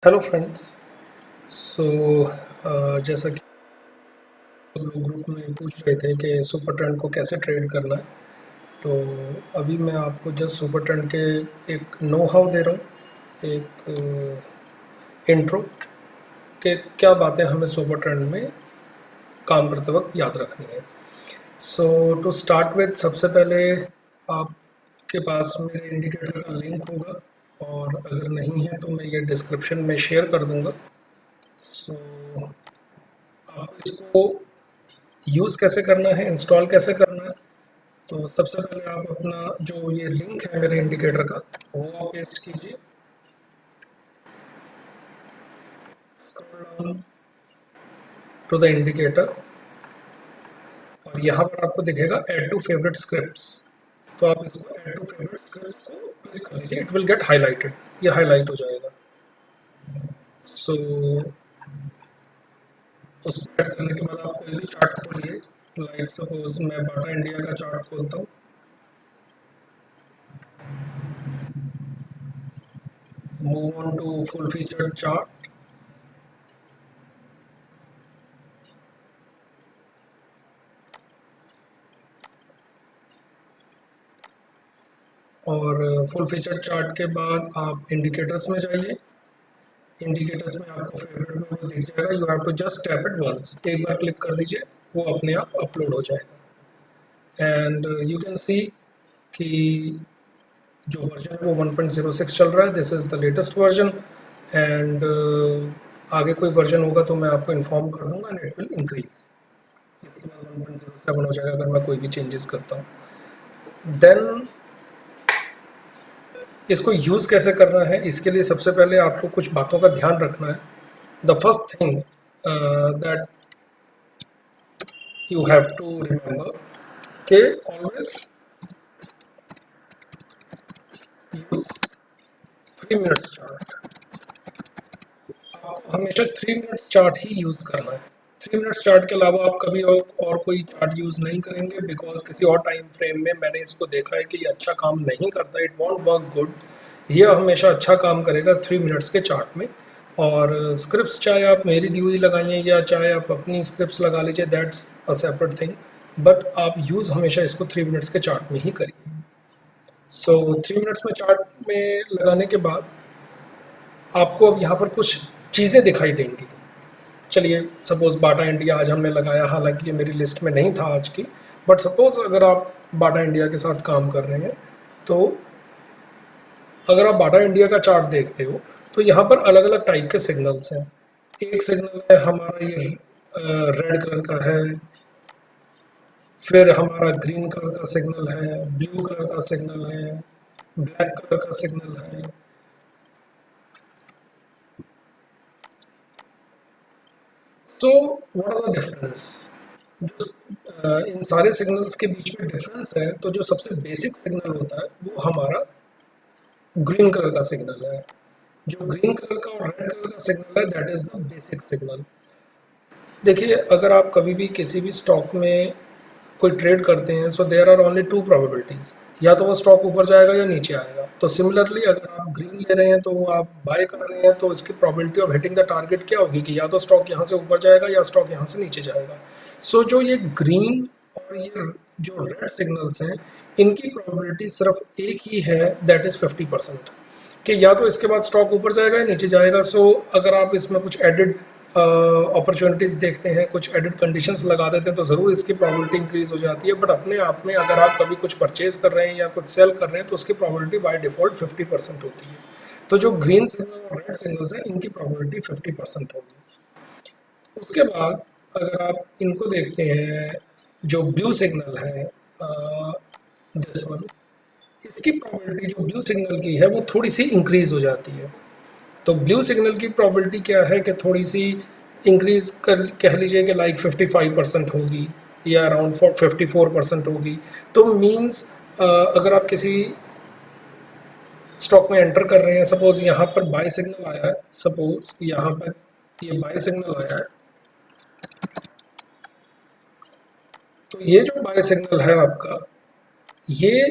Hello friends. सो जैसा कि हम लोग ग्रुप में पूछ रहे थे कि सुपर ट्रेंड को कैसे ट्रेड करना है, तो अभी मैं आपको जस्ट सुपर ट्रेंड के एक नो हाउ दे रहा हूँ, एक इंट्रो कि क्या बातें हमें सुपर ट्रेंड में काम करते वक्त याद रखनी है। सो टू स्टार्ट विद, सबसे पहले आपके पास मेरे इंडिकेटर का लिंक होगा, और अगर नहीं है तो मैं ये डिस्क्रिप्शन में शेयर कर दूंगा। सो आप इसको यूज़ कैसे करना है, इंस्टॉल कैसे करना है, तो सबसे पहले आप अपना जो ये लिंक है मेरे इंडिकेटर का, वो आप पेस्ट कीजिए, scroll down to the indicator, और यहाँ पर आपको दिखेगा ऐड टू फेवरेट स्क्रिप्ट्स। तो आप इसको ऐड टू फेवरेट स्क्रिप्ट्स को क्लिक कर लीजिए, इट विल गेट हाईलाइटेड, ये हाईलाइट हो जाएगा। सो उसको ऐड करने के बाद आप कोई भी चार्ट खोलिए, लाइक सपोज मैं बाटा इंडिया का चार्ट खोलता हूँ, move on to full feature chart, और फुल फीचर चार्ट के बाद आप इंडिकेटर्स में जाइए। इंडिकेटर्स में आपको फेवरेट में वो दिख जाएगा, you have to just tap it once, एक बार क्लिक कर दीजिए, वो अपने आप अपलोड हो जाएगा। एंड यू कैन सी कि जो वर्जन है वो 1.06 चल रहा है, this is the latest version. And आगे कोई वर्जन होगा तो मैं आपको इन्फॉर्म कर दूंगा, एंड इट विल इंक्रीज, इसके बाद 1.07 हो जाएगा अगर मैं कोई भी चेंजेस करता हूँ। देन इसको यूज़ कैसे करना है, इसके लिए सबसे पहले आपको कुछ बातों का ध्यान रखना है। The first thing that you have to remember कि always use 3 minutes chart। आपको हमेशा 3 minutes चार्ट ही यूज करना है। 3 minutes चार्ट के अलावा आप कभी और कोई चार्ट यूज नहीं करेंगे, बिकॉज किसी और टाइम फ्रेम में मैंने इसको देखा है कि ये अच्छा काम नहीं करता, इट वॉन्ट वर्क गुड। ये हमेशा अच्छा काम करेगा 3 minutes के चार्ट में। और स्क्रिप्ट्स चाहे आप मेरी दी हुई लगाइए या चाहे आप अपनी स्क्रिप्ट्स लगा लीजिए, that's a separate thing, but आप यूज़ हमेशा इसको 3 minutes के चार्ट में ही करिए। सो 3 मिनट्स में चार्ट में लगाने के बाद आपको अब यहाँ पर कुछ चीज़ें दिखाई देंगी। चलिए, सपोज़ बाटा इंडिया आज हमने लगाया, हालांकि ये मेरी लिस्ट में नहीं था आज की, बट सपोज़ अगर आप बाटा इंडिया के साथ काम कर रहे हैं, तो अगर आप बाटा इंडिया का चार्ट देखते हो तो यहाँ पर अलग अलग टाइप के सिग्नल्स हैं। एक सिग्नल है हमारा ये रेड कलर का है, फिर हमारा ग्रीन कलर का सिग्नल है, ब्लू कलर का सिग्नल है, ब्लैक कलर का सिग्नल है। So what are the difference, जो इन सारे सिग्नल्स के बीच में डिफरेंस है, तो जो सबसे बेसिक सिग्नल होता है वो हमारा ग्रीन कलर का सिग्नल है। जो ग्रीन कलर का और रेड कलर का सिग्नल है, that is the basic signal. देखिए, अगर आप कभी भी किसी भी स्टॉक में कोई ट्रेड करते हैं, so there are only two probabilities, या तो वो स्टॉक ऊपर जाएगा या नीचे आएगा। तो सिमिलरली अगर आप ग्रीन ले रहे हैं तो आप बाय कर रहे हैं, तो इसकी probability of hitting the target क्या होगी कि या तो स्टॉक यहाँ से ऊपर जाएगा या स्टॉक यहाँ से नीचे जाएगा। सो जो ये ग्रीन और ये जो रेड सिग्नल्स हैं, इनकी प्रोबेबिलिटी सिर्फ एक ही है, दैट इज 50%, कि या तो इसके बाद स्टॉक ऊपर जाएगा या नीचे जाएगा। सो अगर आप इसमें कुछ एडिड अपॉर्चुनिटीज़ देखते हैं, कुछ एडिड कंडीशंस लगा देते हैं, तो ज़रूर इसकी प्रोबेबिलिटी इंक्रीज हो जाती है। बट अपने आप में अगर आप कभी कुछ परचेज कर रहे हैं या कुछ सेल कर रहे हैं, तो उसकी प्रोबेबिलिटी बाय डिफ़ॉल्ट 50% होती है। तो जो ग्रीन सिग्नल और रेड सिग्नल्स हैं, इनकी प्रोबेबिलिटी 50% होगी। उसके बाद अगर आप इनको देखते हैं, जो ब्लू सिग्नल है, दिस वन, इसकी प्रोबेबिलिटी जो ब्लू सिग्नल की है वो थोड़ी सी इंक्रीज हो जाती है। तो ब्लू सिग्नल की प्रोबेबिलिटी क्या है कि थोड़ी सी इंक्रीज कर कह लीजिए कि लाइक 55% होगी, या अराउंड 54% होगी। तो मीन्स अगर आप किसी स्टॉक में एंटर कर रहे हैं, सपोज यहाँ पर बाय सिग्नल आया है, सपोज यहाँ पर ये बाय सिग्नल आया है, तो ये जो बाय सिग्नल है आपका, ये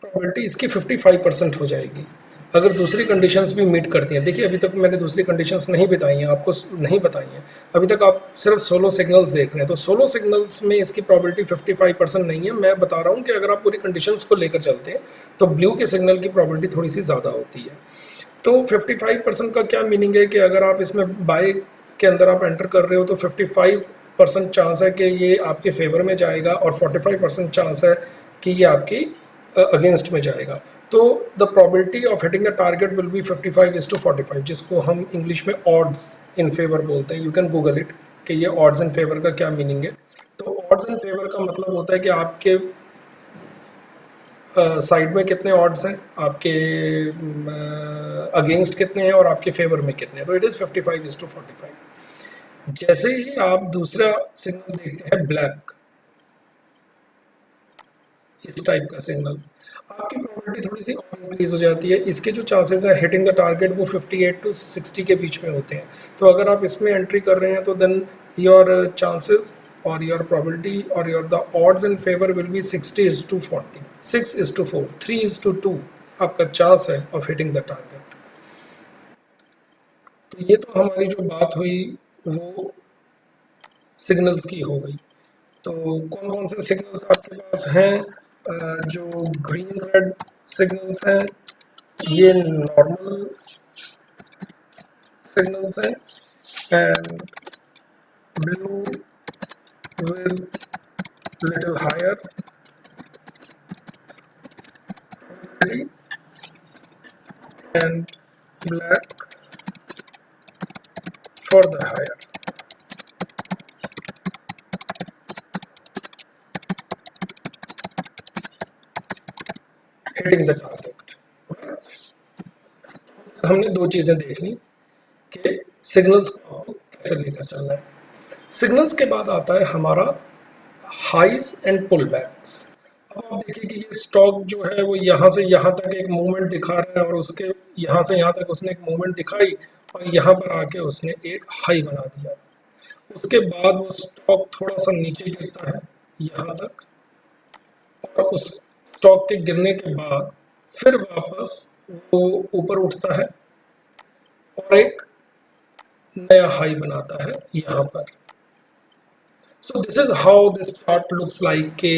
प्रोबेबिलिटी इसकी 55% हो जाएगी। अगर दूसरी कंडीशंस भी मीट करती हैं, देखिए अभी तक मैंने दूसरी कंडीशंस नहीं बताई हैं, आपको नहीं बताई हैं, अभी तक आप सिर्फ सोलो सिग्नल्स देख रहे हैं, तो सोलो सिग्नल्स में इसकी प्रोबेबिलिटी 55% नहीं है। मैं बता रहा हूँ कि अगर आप पूरी कंडीशंस को लेकर चलते हैं तो ब्लू के सिग्नल की प्रोबेबिलिटी थोड़ी सी ज़्यादा होती है। तो 55% का क्या मीनिंग है कि अगर आप इसमें बाय के अंदर आप एंटर कर रहे हो तो 55% चांस है कि ये आपके फेवर में जाएगा और 45% चांस है कि ये आपकी अगेंस्ट में जाएगा। तो the probability of hitting the target will be 55:45, जिसको हम इंग्लिश में ऑड्स इन फेवर बोलते हैं। यू कैन गूगल इट कि ये ऑड्स इन फेवर का क्या मीनिंग है। तो ऑड्स इन फेवर का मतलब होता है कि आपके साइड में कितने ऑड्स हैं, आपके अगेंस्ट कितने हैं और आपके फेवर में कितने हैं। तो इट इज़ 55:45। जैसे ही आप दूसरा सिग्नल देखते हैं ब्लैक, इस टाइप का सिग्नल, आपकी प्रोबेबिलिटी थोड़ी सी और इंक्रीज हो जाती है। इसके जो चांसेस हैं हिटिंग द टारगेट वो 58 to 60 के बीच में होते हैं। तो अगर आप इसमें एंट्री कर रहे हैं तो देन योर चांसेस और योर प्रोबेबिलिटी और your the odds in favour will be 60:40, 6:4, 3:2 आपका चांस है ऑफ हिटिंग द टारगेट। तो ये तो हमारी जो बात हुई वो सिग्नल्स की हो गई। तो कौन कौन से सिग्नल्स आपके पास हैं? जो ग्रीन रेड सिग्नल्स हैं ये नॉर्मल सिग्नल्स हैं, and blue will little higher and black further higher. Hitting the target. हमने दो चीजें देख ली कि सिग्नल्स को आपको कैसे लेकर चलना है। सिग्नल्स के बाद आता है हमारा हाइज एंड पुल बैक्स। अब आप देखिए कि ये स्टॉक जो है वो यहाँ से यहाँ तक एक मूवमेंट दिखा रहा है और उसके यहाँ से यहाँ तक उसने एक मूवमेंट दिखाई और यहाँ पर आके उसने एक हाई बना दिया। उसके बाद वो स्टॉक थोड़ा सा नीचे गिरता है यहाँ तक, और उस स्टॉक के गिरने के बाद फिर वापस वो ऊपर उठता है और एक नया हाई बनाता है यहाँ पर। So this is how this chart looks like के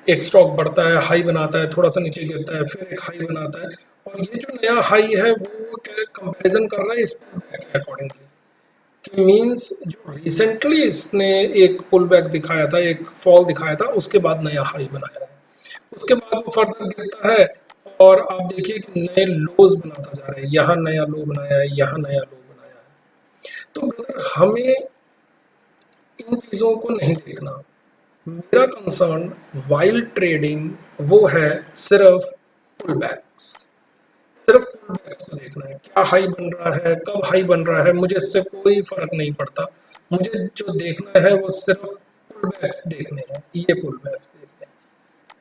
एक स्टॉक बढ़ता है, हाई बनाता है, थोड़ा सा नीचे गिरता है, फिर एक हाई बनाता है, और ये जो नया हाई है वो कंपैरिजन कर रहा है इस पुल के अकॉर्डिंगली, कि मींस जो रिसेंटली इसने एक पुल बैक दिखाया था, एक फॉल दिखाया था, उसके बाद नया हाई बनाया है। उसके बाद वो फर्दर गिरता है और आप देखिए कि नए लोज बनाता जा रहा है, यहाँ नया लो बनाया है, यहाँ नया लो बनाया है। तो अगर हमें इन चीज़ों को नहीं देखना, मेरा कंसर्न वाइल ट्रेडिंग वो है सिर्फ पुल बैक्स, सिर्फ पुल बैक्स को देखना है। क्या हाई बन रहा है, कब हाई बन रहा है, मुझे इससे कोई फर्क नहीं पड़ता। मुझे जो देखना है वो सिर्फ पुल बैक्स देखने हैं, ये पुल बैक्स देखने हैं,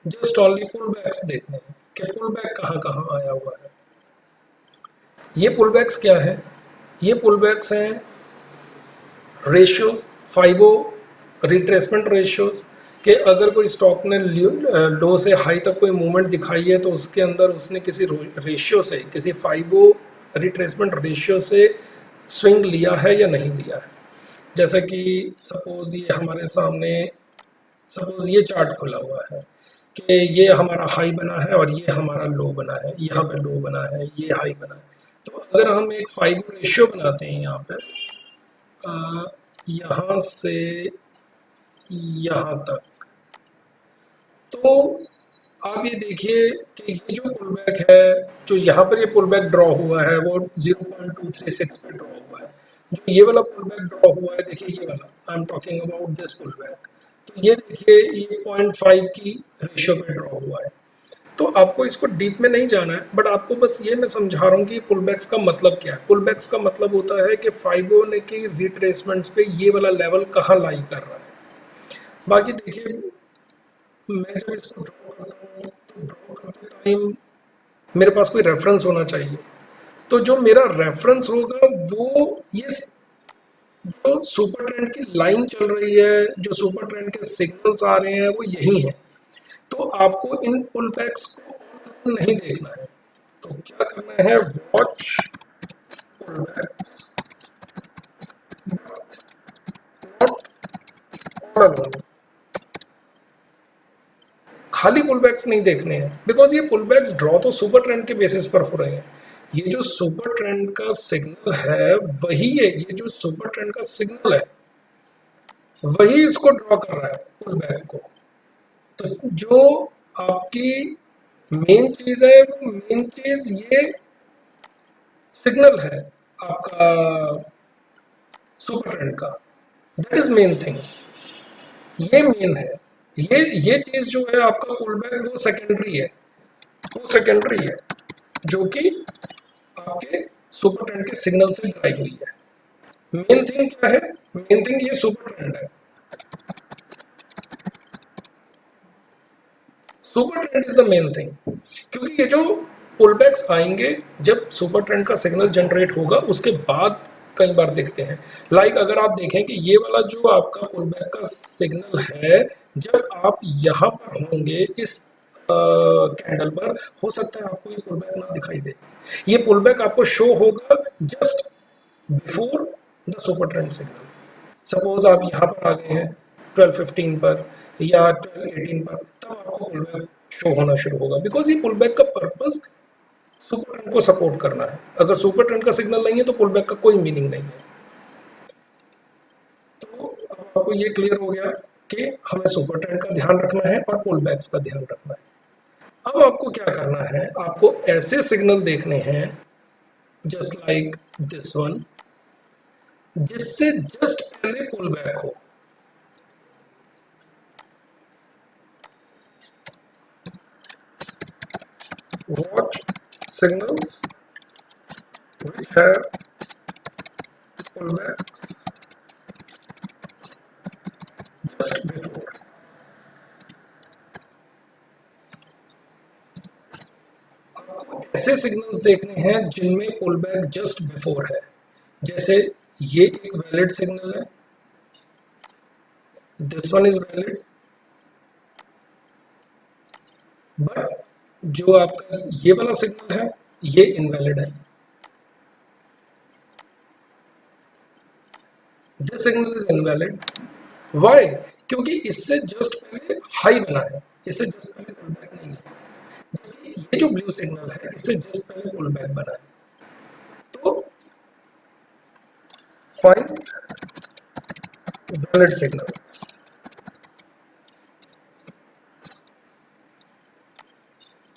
जस्ट ओनली पुल बैक्स देखने हैं कि पुल बैक कहाँ कहाँ आया हुआ है। ये पुल बैक्स क्या है? ये पुल बैक्स हैं रेशियोज, फाइबो रिट्रेसमेंट रेशियोज, कि अगर कोई स्टॉक ने लो से हाई तक कोई मूवमेंट दिखाई है तो उसके अंदर उसने किसी रेशियो से, किसी फाइबो रिट्रेसमेंट रेशियो से स्विंग लिया है या नहीं लिया है। जैसे कि सपोज ये हमारे सामने, सपोज ये चार्ट खुला हुआ है कि ये हमारा हाई बना है और ये हमारा लो बना है, यहाँ पे लो बना है, ये हाई बना है। तो अगर हम एक फाइबो रेशियो बनाते हैं यहाँ पे, यहाँ से यहाँ तक, तो आप ये देखिए कि ये जो पुल बैक है, जो यहाँ पर ये पुल बैक ड्रॉ हुआ है वो 0.236 पे ड्रॉ हुआ है। जो ये वाला पुल बैक ड्रॉ हुआ है, देखिए ये वाला, I am talking about this pull back, तो ये देखिए ये 0.5 की रेशियो पे ड्रॉ हुआ है। तो आपको इसको डीप में नहीं जाना है, बट आपको बस ये मैं समझा रहा हूँ कि पुल बैक्स का मतलब क्या है। पुल बैक्स का मतलब होता है कि फाइबो ने की रिट्रेसमेंट्स पे ये वाला लेवल कहाँ लाई कर रहा है। बाकी देखिए, मैं जब इसको ड्रॉ करता हूँ तो ड्रॉ करते टाइम मेरे पास कोई रेफरेंस होना चाहिए। तो जो मेरा रेफरेंस होगा वो ये जो सुपर ट्रेंड की लाइन चल रही है, जो सुपर ट्रेंड के सिग्नल्स आ रहे हैं वो यही है। तो आपको इन पुल बैक्स को नहीं देखना है तो क्या करना है, वॉच पुलबैक्स, खाली पुलबैक्स नहीं देखने हैं, बिकॉज ये पुलबैक्स ड्रॉ तो सुपर ट्रेंड के बेसिस पर हो रहे हैं। ये जो सुपर ट्रेंड का सिग्नल है वही है, ये जो सुपर ट्रेंड का सिग्नल है वही इसको ड्रॉ कर रहा है पुलबैक को। तो जो आपकी मेन चीज है, वो मेन चीज ये सिग्नल है आपका सुपर ट्रेंड का, दैट इज मेन थिंग, ये मेन है। ये चीज जो है आपका पुलबैक वो सेकेंडरी है, वो सेकेंडरी है जो कि आपके सुपर ट्रेंड के सिग्नल से ड्राइव हुई है। मेन थिंग क्या है, मेन थिंग ये सुपर ट्रेंड है, super trend is the main thing. क्योंकि ये जो पुलबैक्स आएंगे जब सुपर ट्रेंड का सिग्नल जनरेट होगा उसके बाद कई बार दिखते हैं। लाइक अगर आप देखें कि ये वाला जो आपका पुलबैक का सिग्नल है, जब आप यहाँ पर होंगे इस कैंडल पर, हो सकता है आपको ये पुलबैक ना दिखाई दे। ये पुलबैक आपको शो होगा just before the super trend signal. Suppose आप यहाँ पर आ गए हैं 12:15 पर या 12:18 पर, तब आपको पुलबैक शो होना शुरू होगा, बिकॉज ये पुलबैक का पर्पस सुपर ट्रेंड को सपोर्ट करना है। अगर सुपर ट्रेंड का सिग्नल नहीं है तो पुलबैक का कोई मीनिंग नहीं है। तो अब आपको ये क्लियर हो गया कि हमें सुपर ट्रेंड का ध्यान रखना है और पुलबैक्स का ध्यान रखना है। अब आपको क्या करना है, आपको ऐसे सिग्नल देखने हैं जस्ट लाइक दिस वन, जिससे जस्ट पहले पुलबैक हो। Watch signals which have pullbacks just before. आपको ऐसे सिग्नल्स देखने हैं जिनमें पुलबैक जस्ट बिफोर है। जैसे ये एक वैलिड सिग्नल है, this one is valid, but जो आपका ये वाला सिग्नल है ये इनवैलिड है। This signal is invalid, why? क्योंकि इससे जस्ट पहले हाई बना है, इससे जस्ट पहले पुलबैक नहीं है। ये जो ब्लू सिग्नल है इससे जस्ट पहले पुलबैक बना है। तो फाइंड वैलिड सिग्नल्स,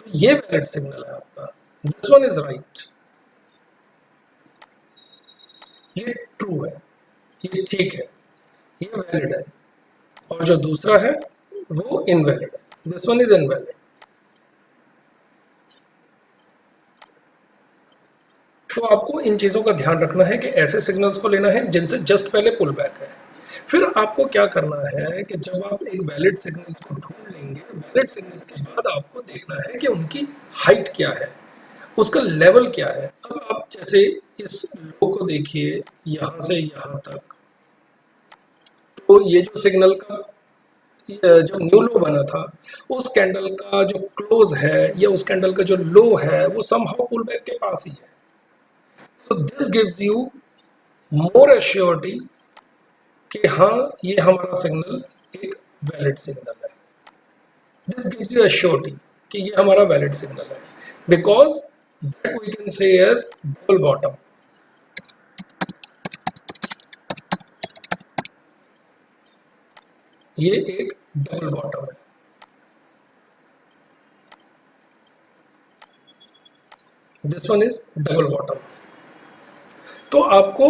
ये वैलिड सिग्नल है आपका, दिस वन इज राइट, ये ट्रू है, ये ठीक है, ये वैलिड है। और जो दूसरा है वो इनवैलिड है, दिस वन इज इनवैलिड। तो आपको इन चीजों का ध्यान रखना है कि ऐसे सिग्नल्स को लेना है जिनसे जस्ट पहले पुल बैक है। फिर आपको क्या करना है कि जब आप एक वैलिड सिग्नल्स को ढूंढ लेंगे, वैलिड सिग्नल्स के बाद आपको देखना है कि उनकी हाइट क्या है, उसका लेवल क्या है। अब आप जैसे इस लो को देखिए यहां से यहां तक, तो ये जो सिग्नल का जो न्यू लो बना था, उस कैंडल का जो क्लोज है या उस कैंडल का जो लो है वो समहाउ पुल बैक के पास ही है। तो this gives you more assurity कि हाँ ये हमारा सिग्नल एक वैलिड सिग्नल है। दिस गिव्स यू एश्योरिटी कि ये हमारा वैलिड सिग्नल है, because that we can say as double bottom. ये एक डबल बॉटम है, this one is double bottom. तो आपको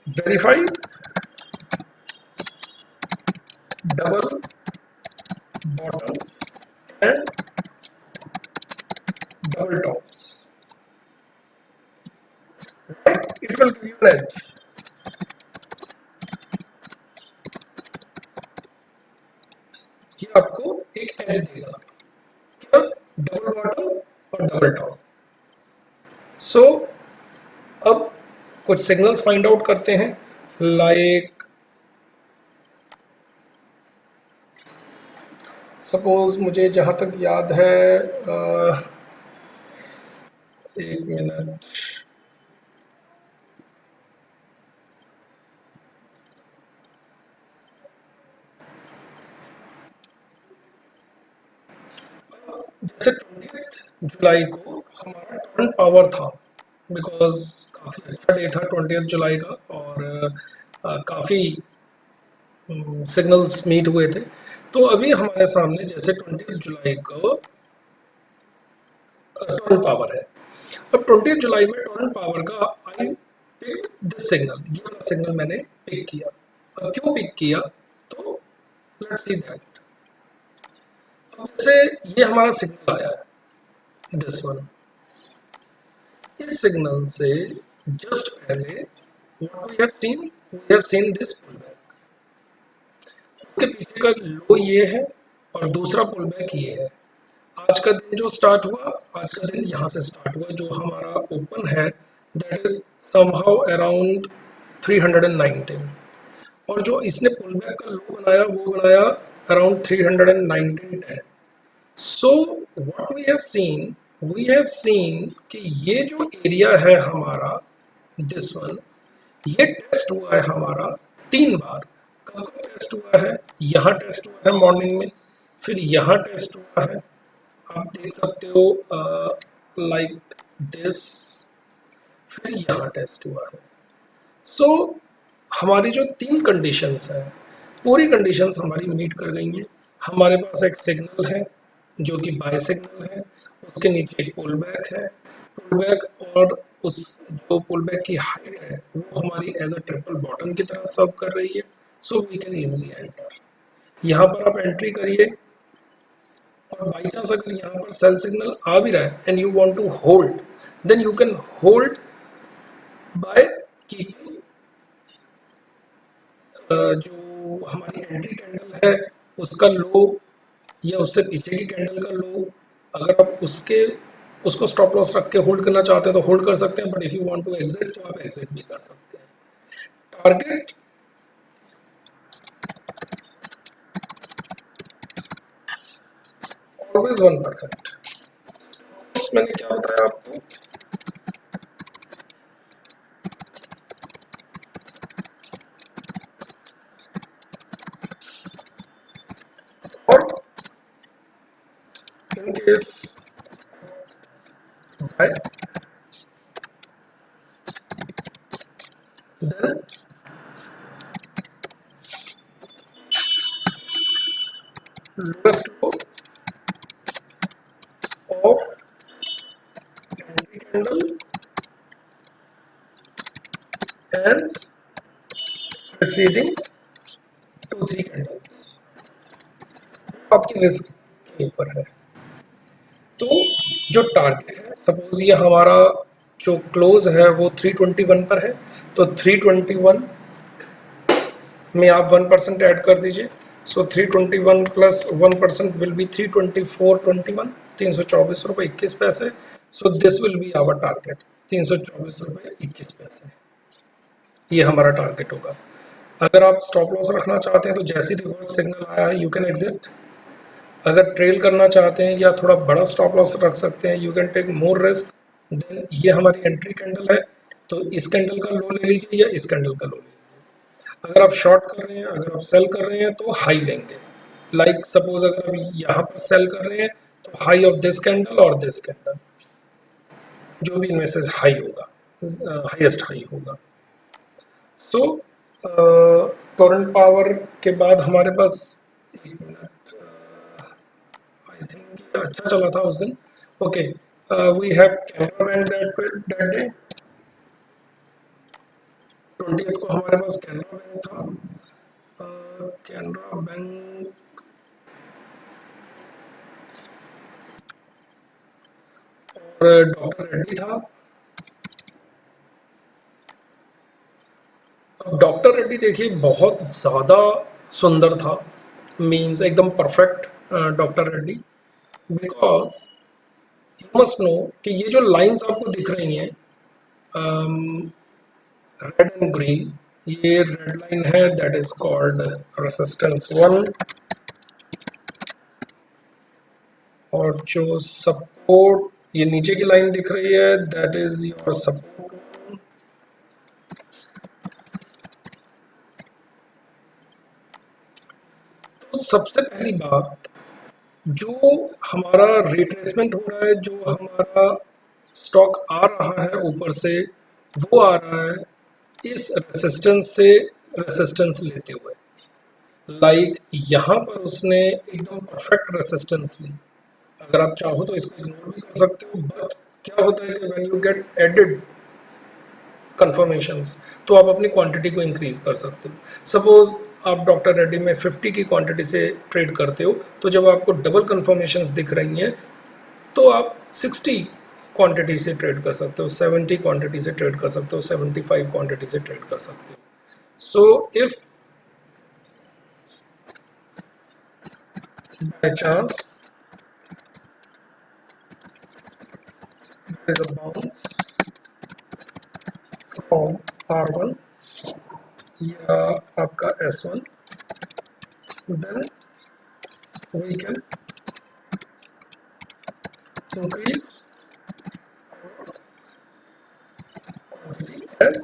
verify double bottoms and double tops, right? It will give you an edge. ये आपको एक एज देगा, क्या? डबल बॉटम और डबल टॉप। सो अब कुछ सिग्नल्स फाइंड आउट करते हैं, लाइक सपोज मुझे जहाँ तक याद है, एक मिनट, जैसे 20 जुलाई को हमारा टोरेंट पावर था, बिकॉज काफ़ी अच्छा डे था 20 जुलाई का, और काफ़ी सिग्नल्स मीट हुए थे। तो अभी हमारे सामने जैसे 20 जुलाई को टोरेंट पावर है। अब 20 जुलाई में टोरेंट पावर का आई पिक दिस सिग्नल, ये वाला सिग्नल मैंने पिक किया। अब क्यों पिक किया, तो लेट्स सी दैट। अब जैसे ये हमारा सिग्नल आया है, दिस वन, इस सिग्नल से जस्ट पहले what we have seen, we have seen this pull back. उसके पीछे का लो ये है और दूसरा पुल बैक ये है। आज का दिन जो स्टार्ट हुआ, आज का दिन यहाँ से स्टार्ट हुआ, जो हमारा ओपन है दैट इज समहाउ अराउंड 319, और जो इसने पुल बैक का लो बनाया वो बनाया around 319.10। So what we have seen कि ये जो एरिया है हमारा, दिस वन, ये टेस्ट हुआ है हमारा 3 बार। कब कब टेस्ट हुआ है, यहाँ टेस्ट हुआ है मॉर्निंग में, फिर यहाँ टेस्ट हुआ है, आप देख सकते हो लाइक दिस, फिर यहाँ टेस्ट हुआ है। सो हमारी जो 3 कंडीशंस हैं, पूरी कंडीशंस हमारी मीट कर गई हैं। हमारे पास एक सिग्नल है जो कि बाय सिग्नल है, उसके नीचे एक पुल बैक है, पुल बैक और उस जो पुल बैक की हाइट है वो हमारी एज अ ट्रिपल बॉटम की तरह सर्व कर रही है। So we can easily enter, यहाँ पर आप एंट्री करिए, और बाई चांस अगर यहाँ पर सेल सिग्नल आ भी रहा है and you want to hold, then you can hold by keeping जो हमारी एंट्री कैंडल है उसका लो, या उससे पीछे की कैंडल का लो, अगर आप उसको स्टॉप लॉस रख के होल्ड करना चाहते हैं तो होल्ड कर सकते हैं, but if you want to exit तो आप एग्जिट भी कर सकते हैं। Target always 1%। मैंने क्या बताया आपको, और in case buy, then lowest low of entry candle and preceding 2-3 candles, आपकी रिस्क के ऊपर है। तो जो टारगेट है, सपोज ये हमारा जो क्लोज है वो 321 पर है, तो 321 में आप 1% ऐड कर दीजिए। सो 321 प्लस 1% विल बी 324.21, 324 रुपये 21 पैसे। So this will be our target, 324 रुपये 21 पैसे, ये हमारा टारगेट होगा। अगर आप स्टॉप लॉस रखना चाहते हैं तो जैसे रिवर्स सिग्नल आया है यू कैन एग्जिट। अगर ट्रेल करना चाहते हैं या थोड़ा बड़ा स्टॉप लॉस रख सकते हैं, you can take more risk. Then ये हमारी एंट्री कैंडल है, तो इस कैंडल का लो ले लीजिए या इस कैंडल का लो ले लीजिए। अगर आप शॉर्ट कर रहे हैं, अगर आप सेल कर रहे हैं तो हाई लेंगे। लाइक सपोज अगर आप यहाँ पर सेल कर रहे हैं तो हाई ऑफ दिस कैंडल और दिस कैंडल, जो भी इनमें से हाई होगा, हाईएस्ट हाई होगा। सो टोरेंट पावर के बाद हमारे पास, एक मिनट, आई थिंक अच्छा चला था उस दिन। Okay, we have Canara bank that day, 20th को हमारे पास कैनरा बैंक था, कैनरा बैंक और डॉक्टर रेड्डी था। अब डॉक्टर रेड्डी देखिए बहुत ज़्यादा सुंदर था, मीन्स एकदम perfect doctor Reddy, because you must know कि ये जो लाइंस आपको दिख रही हैं रेड एंड ग्रीन, ये रेड लाइन है दैट इज कॉल्ड रेसिस्टेंस 1, और जो सपोर्ट ये नीचे की लाइन दिख रही है दैट इज योर सपोर्ट। तो सबसे पहली बात, जो हमारा रिट्रेसमेंट हो रहा है, जो हमारा स्टॉक आ रहा है ऊपर से, वो आ रहा है इस रेसिस्टेंस से रेसिस्टेंस लेते हुए। लाइक यहाँ पर उसने एकदम परफेक्ट रेसिस्टेंस ली। अगर आप चाहो तो इसको इग्नोर भी कर सकते हो, बट क्या होता है कि when you get added confirmations तो आप अपनी क्वांटिटी को इंक्रीज कर सकते हो। सपोज आप डॉक्टर रेड्डी में 50 की क्वांटिटी से ट्रेड करते हो, तो जब आपको डबल कंफर्मेशंस दिख रही हैं तो आप 60 क्वांटिटी से ट्रेड कर सकते हो, 70 क्वांटिटी से ट्रेड कर सकते हो, 75 क्वांटिटी से ट्रेड कर सकते हो। So if by chance there is a bounce from R1 या आपका S1, then we can increase as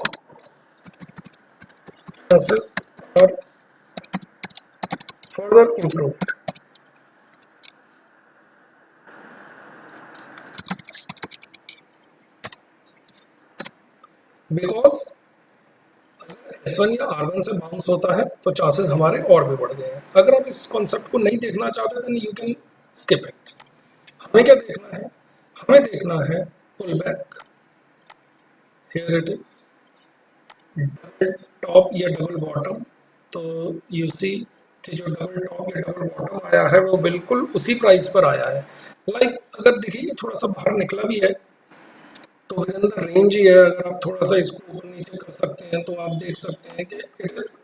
chances are further improved. Because S1 या R1 से बाउंस होता है तो चांसेस हमारे और भी बढ़ गए हैं। अगर आप इस कॉन्सेप्ट को नहीं देखना चाहते then you can skip it. हमें क्या देखना है? हमें देखना है pull back, here it is double top या डबल बॉटम। तो यू सी कि जो डबल टॉप या डबल बॉटम आया है वो बिल्कुल उसी प्राइस पर आया है। लाइक अगर देखिए थोड़ा सा बाहर निकला भी है तो विद इन द रेंज ही है। अगर आप थोड़ा सा इसको ऊपर नीचे कर सकते हैं तो आप देख सकते हैं कि it is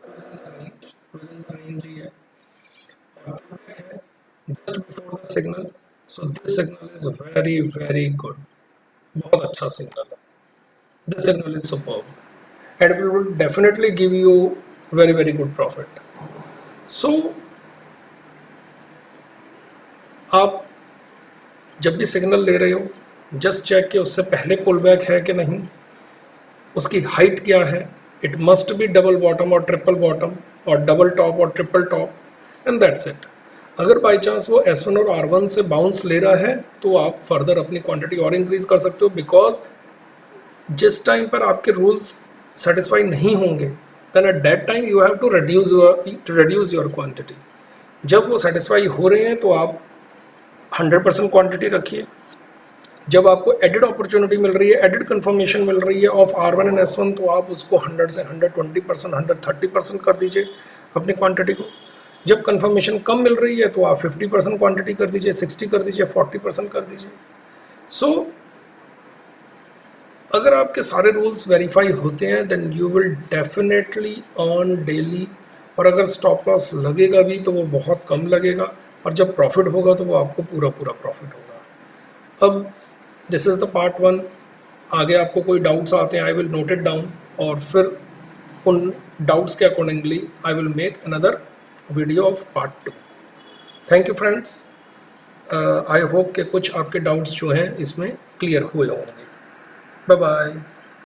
with in the range ही है। Just before the signal, so this signal is very very good, बहुत अच्छा सिग्नल है। This signal is superb and it will definitely give you very very good profit. So आप जब भी signal ले रहे हो जस्ट चेक कि उससे पहले पुल बैक है कि नहीं, उसकी हाइट क्या है। It must be double bottom और ट्रिपल बॉटम और डबल टॉप और triple top and that's it. अगर बाई चांस वो S1 और R1 से बाउंस ले रहा है तो आप फर्दर अपनी क्वांटिटी और इंक्रीज कर सकते हो, बिकॉज जिस टाइम पर आपके रूल्स सेटिस्फाई नहीं होंगे then at that time you have to reduce your quantity. जब वो सेटिस्फाई हो रहे हैं तो आप 100% क्वांटिटी रखिए। जब आपको एडिड अपॉर्चुनिटी मिल रही है, एडिड कंफर्मेशन मिल रही है ऑफ R1 एंड S1, तो आप उसको 100 से 120%, 130% कर दीजिए अपनी क्वांटिटी को। जब कंफर्मेशन कम मिल रही है तो आप 50% क्वांटिटी कर दीजिए, 60 कर दीजिए, 40% कर दीजिए। सो अगर आपके सारे रूल्स वेरीफाई होते हैं then you will definitely earn daily. और अगर स्टॉप लॉस लगेगा भी तो वो बहुत कम लगेगा, और जब प्रॉफिट होगा तो वो आपको पूरा पूरा प्रॉफिट होगा। अब दिस इज़ द पार्ट 1। आगे आपको कोई डाउट्स आते हैं I will note it down, और फिर उन डाउट्स के accordingly I will make another video of part 2। Thank you friends. I hope कि कुछ आपके डाउट्स जो हैं इसमें क्लियर हुए होंगे। Bye bye.